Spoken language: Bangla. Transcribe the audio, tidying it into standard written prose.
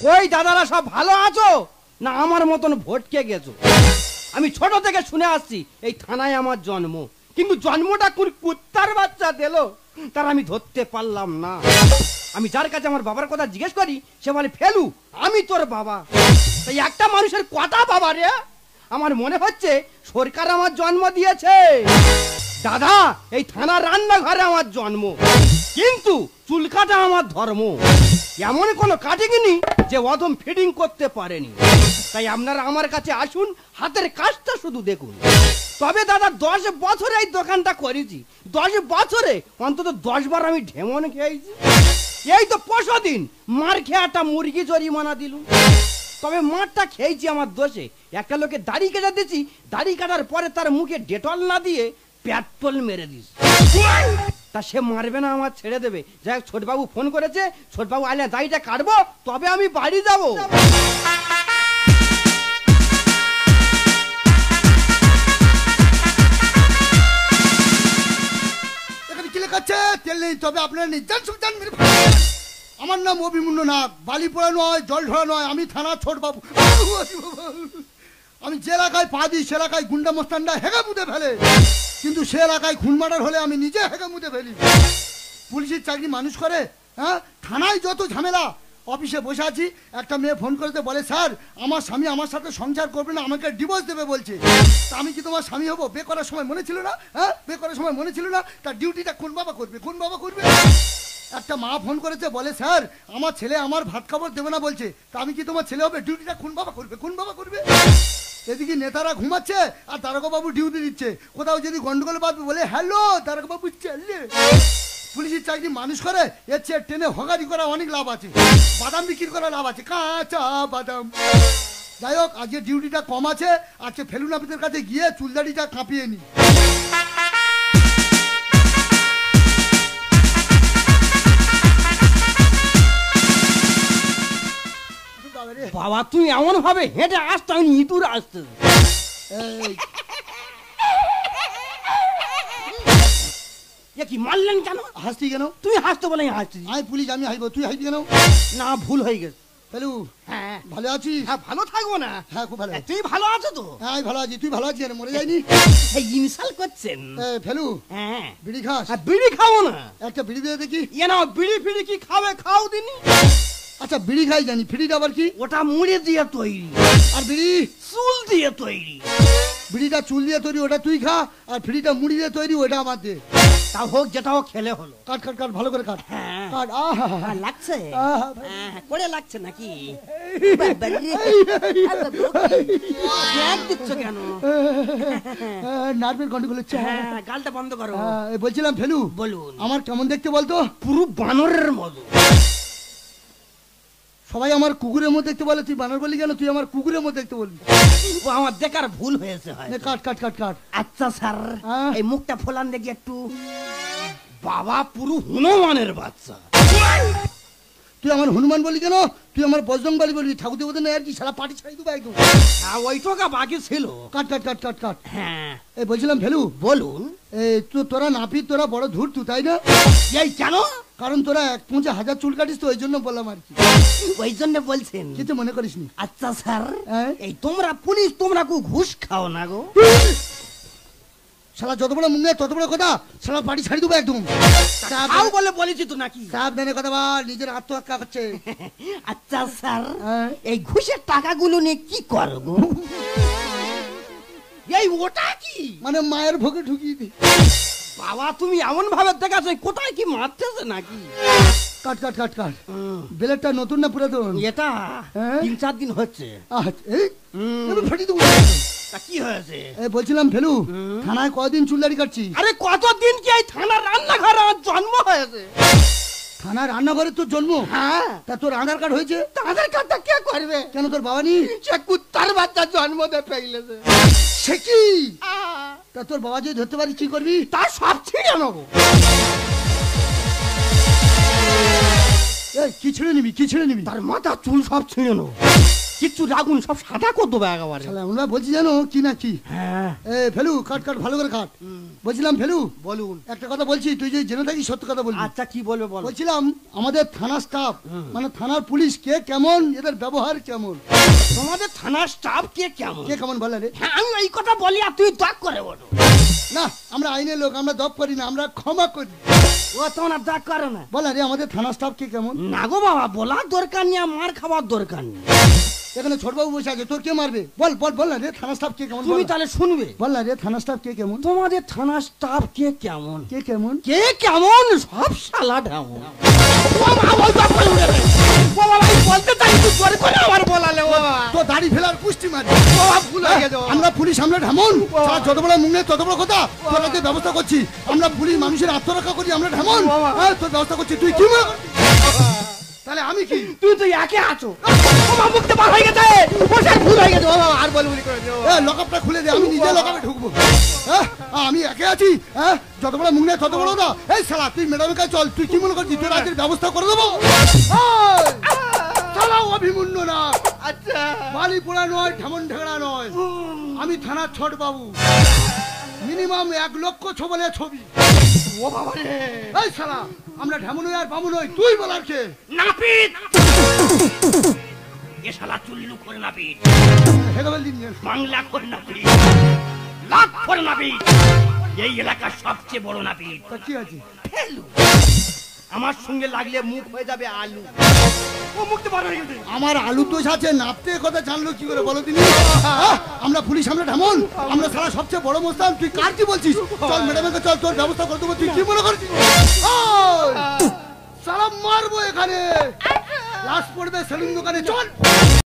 ওই দাদারা সব ভালো আছো না আমার মতন ভটকে গেছো? আমি ছোট থেকে শুনে আসছি এই থানায় আমার জন্ম, কিন্তু জন্মটা কোন কুত্তার বাচ্চা দিল তার আমি ধরতে পারলাম না। আমি যার কাছে আমার বাবার কথা জিজ্ঞেস করি সে বলে ফেলু আমি তোর বাবা। তাই একটা মানুষের কটা বাবা রে? আমার মনে হচ্ছে সরকার আমার জন্ম দিয়েছে। দাদা এই থানার রান্নাঘরে আমার জন্ম, কিন্তু চুল কাটা আমার ধর্ম। এমন কোনো কাটিনি যে অদম ফিডিং করতে পারেনি। তাই আপনারা আমার কাছে আসুন, হাতের কাজটা শুধু দেখুন। তবে দাদা 10 বছরে এই দোকানটা করেছি, 10 বছরে অন্তত 10 বার আমি ঢেমন খেয়েছি। এই তো 5 দিন মার খেয়ে একটা মুরগি জরিমানা দিল। তবে মারটা খেয়েছি আমার দোষে। একটা লোকে দাড়ি কেটে দিয়েছি, দাড়ি কাটার পরে তার মুখে ডেটল না দিয়ে পেট্রোল মেরে দিস। তা সে মারবে না, আমার ছেড়ে দেবে। যাই হোক ছোটবাবু ফোন করেছে, ছোটবাবু আলে দাড়িটা কাটবো তবে আমি বাড়ি যাবো। এখানে কি লেখাচ্ছে? তেল নেই, তবে আপনারা নির্যান সুলতান মেরে। আমার নাম অভিমন্যু না, বালি পোড়া নয়, জল ঢোড়া নয়, আমি থানা ছোটবাবু। আমি যে এলাকায় পা দিই সে এলাকায় গুন্ডা মোস্তানরা হেগে মুদে ফেলে, কিন্তু সে এলাকায় খুন মার্ডার হলে আমি নিজে হেগে মুদে ফেলি। পুলিশের চাকরি মানুষ করে, হ্যাঁ? থানায় যত ঝামেলা। অফিসে বসে আছি, একটা মেয়ে ফোন করতে বলে স্যার আমার স্বামী আমার সাথে সংসার করবে না, আমাকে ডিভোর্স দেবে বলছে। তা আমি কি তোমার স্বামী হবো? বে করার সময় মনে ছিল না? হ্যাঁ, বে করার সময় মনে ছিল না? তার ডিউটিটা কোন বাবা করবে? কোন বাবা করবে? একটা মা ফোন করেছে বলে স্যার আমার ছেলে আমার ভাত খাবার দেবে না বলছে। তা আমি কি তোমার ছেলে হবে? ডিউটিটা কোন বাবা করবে? কোন বাবা করবে? এদিকে নেতারা ঘুমাচ্ছে আর দারোগা বাবু ডিউটি দিচ্ছে। কোথাও যদি গন্ডগোল বাঁধবে বলে হ্যালো দারোগা বাবু চললে। পুলিশের চাকরি মানুষ করে, এর চেয়ে ট্রেনে হগারি করা অনেক লাভ আছে, বাদাম বিক্রি করা লাভ আছে, কাঁচা বাদাম। যাই হোক আজকে ডিউটিটা কম আছে, আজকে ফেলুনাপিদের কাছে গিয়ে চুলদাড়িটা কাঁপিয়ে নি। বাবা তুই এমন ভাবে হেঁটে আসতে আমি ইঁদুর আসতে। কি মারলেন কেন? হাসতি কেন? তুই হাসতে বলে হাসতি। আমি পুলিশ, আমি হাসবো, তুই হাসবি কেন? না ভুল হয়ে গেছে। ফেলু হ্যাঁ ভালো আছিস? হ্যাঁ ভালো থাকবো না? হ্যাঁ খুব ভালো। তুই ভালো আছো তো? হ্যাঁ আমি ভালো আছি। তুই ভালো আছিস? মরে যায়নি? ইনসাল করছেন। ফেলু হ্যাঁ বিড়ি খাস? বিড়ি খাবো না। একটা বিড়ি দিয়ে দেখি। এ না বিড়ি ফিড়ি কি খাবে খাও দিনি। আচ্ছা বিড়ি খাই জানি, ফিড়িটা আবার কি? ওটা মুড়ে দিয়ে তৈরি। আর বিড়ি? চুল দিয়ে তৈরি। বিড়িটা চুল দিয়ে তৈরি ওটা তুই খা, আর ফিড়িটা মুড়ি দিয়ে তৈরি ওটা আমার দে। তা হোক যেটা হোক খেলে হলো। কাট কাট কাট ভালো করে কাট। হ্যাঁ কাট। লাগছে করে লাগছে নাকি? দিচ্ছ কেন? নার্ভের গন্ডগোল হচ্ছে। গালটা বন্ধ করো। বলছিলাম ফেলু বলুন। আমার কেমন দেখতে বলতো? পুরো বানরের মতো। সবাই আমার কুকুরের মধ্যে দেখতে বলে, তুই বানর বলি কেন? তুই আমার কুকুরের মধ্যে দেখতে বলবি। ও আমার দেখার ভুল হয়েছে। কাট কাট কাট কাট। আচ্ছা স্যার এই মুখটা ফোলান দেখি একটু। বাবা পুরো হনুমানের বাচ্চা। তুই আমার হনুমান বলি কেন? তুই আমার বজরংবলী বলবি। ঠাকুর দেবতা না আর কি সারা পাটি ছাড়ি দেবো একদম। ওই টোকা বাকি ছিল। কাট কাট কাট কাট কাট। হ্যাঁ এই বলছিলাম ফেলু বলুন। তোরা নাপিত, তোরা বড় ধূর তুই তাই না? এই কেন? কারণ তোরা 1,50,000 চুল কাটিস তো ওই জন্য বললাম আর কি। ওই জন্য বলছেন? কিছু মনে করিস নি। আচ্ছা স্যার এই তোমরা পুলিশ তোমরা কো ঘুষ খাও না গো? শালা যত বড় মুখ নেই তত বড় কথা, শালা পাটি ছাড়ি দেবো একদম। খাও বলে বলেছি তো নাকি? সাবধানে কথা বল, নিজের আত্মহত্যা করছে। আচ্ছা স্যার এই ঘুষের টাকাগুলো নিয়ে কি করবো? এই ওটা কি? মানে মায়ের ভোগে ঢুকিয়ে দি। বাবা তুমি এমন ভাবে দেখাচ্ছ কোথায় কি মারতেছে নাকি? কাট কাট কাট কাট। ব্লেডটা নতুন না পুরাতন? এটা 3-4 দিন হচ্ছে। ফাটি দেবো। তা কি হয়েছে? বলছিলাম ফেলু থানায় কদিন চুল দাড়ি কাটছি? আরে কতদিন কি এই থানার রান্নাঘরে আমার জন্ম হয়েছে। থানার রান্নাঘরে তোর জন্ম? হ্যাঁ। তা তোর আধার কার্ড হয়েছে? আধার কার্ডটা কে করবে? কেন তোর বাবা নি? সে কুত্তার বাচ্চা জন্ম দিয়ে ফেলেছে। সে কি? তা তোর বাবা যদি ধরতে পারিস কি করবি? তার সব ছিঁড়ে নেবো। কি ছিঁড়ে নিবি? কি ছিঁড়ে নিবি? তার মাথা চুল সব ছিঁড়ে নেবো। কিচ্ছু রাগুন, সব সাদা করে দেবো একেবারে। শালা আমরা বলছি জানো কি না কি? হ্যাঁ এ ফেলু, কাট কাট ভালো করে কাট। বলছিলাম ফেলু, বলুন। একটা কথা বলছি, তুই যে জেনে থাকিস সত্য কথা বলবি। আচ্ছা কি বলবে বলো। বলছিলাম আমাদের থানা স্টাফ মানে থানার পুলিশ কে কেমন, এদের ব্যবহার কেমন? তোমাদের থানার স্টাফ কে কেমন? কে কেমন বলে রে? হ্যাঁ আমি এই কথা বলি আর তুই দাগ করে বলো। না আমরা আইনের লোক, আমরা দপ করি না, আমরা ক্ষমা করি। ও তোমরা দাগ করো না। বলে রে আমাদের থানা স্টাফ কে কেমন? না গো বাবা, বলার দরকার নেই, মার খাওয়ার দরকার নেই। এখানে ছোটবাবু বসে আছে, তোর কে মারবে? বল বল বল না রে থানা স্টাফ কে কেমন? তুমি তাহলে শুনবে। বল না রে থানা স্টাফ কে কেমন? তোমাদের থানার স্টাফ কে কেমন? কে কেমন? কে কেমন সব শালা ঢেমন। বলতে চাই তুই জোরে করে আমার বলালে ও বাবা। তো দাড়ি ফেলার পুষ্টি মারি। ও বাবা, ভুল হয়ে গেছে বাবা। আমরা পুলিশ, আমরা ঢেমন। সারা যত বড় মুখ নেই তত বড় কথা। তোরা যে ব্যবস্থা করছি, আমরা পুলিশ মানুষের আত্মরক্ষা করি, আমরা ঢেমন। হ্যাঁ তোর ব্যবস্থা করছি, তুই কি মনে করছিস? তাহলে আমি কি? তুই তো একে আছো। আমার মুখতে বার হয়ে গেছে, বসে ভুল হয়ে গেছে বাবা, আর বলি করে দিও। লকআপটা খুলে দে, আমি নিজে লকআপে ঢুকবো। হ্যাঁ আমি একে আছি। হ্যাঁ যত বড় মুখ নেই তত বড় না। এই শালা তুই ম্যাডামের কাছে চল, তুই কি মনে করছিস তোর আজকের ব্যবস্থা করে দেবো? চালাও অভিমন্যু না। আচ্ছা বালি পোড়া নয়, ঢেমন ঢেগড়া নয়, আমি থানার ছোট বাবু। মিনিমাম 1 লক্ষ ছবলে ছবি। ও বাবা রে। এই শালা আমরা ঢেমন নই আর বাবু নই, তুই বলার কে? নাপিত। এ শালা চুল্লু করে নাপিত, হেগেবেল দিন গেল। বাংলা করে নাপিত, লাখ করে নাপিত, এই এলাকার সবচেয়ে বড় নাপিত। তা কি আছে? ফেলু। আমার সঙ্গে লাগলে মুখ হয়ে যাবে আলু। ও মুখতে বার হয়ে গেছে। আমার আলু দোষ আছে, নাপতে কথা জানলো কি করে বলো তিনি? আমরা পুলিশ, আমরা ঢেমন, আমরা সারা সবচেয়ে বড় মোস্তান। তুই কার কি বলছিস? চল ম্যাডামের কাছে চল, তোর ব্যবস্থা করে দেবো। তুই কি মনে করছিস? সালাম মারবো এখানে, লাশ পড়বে সেলুন দোকানে, চল।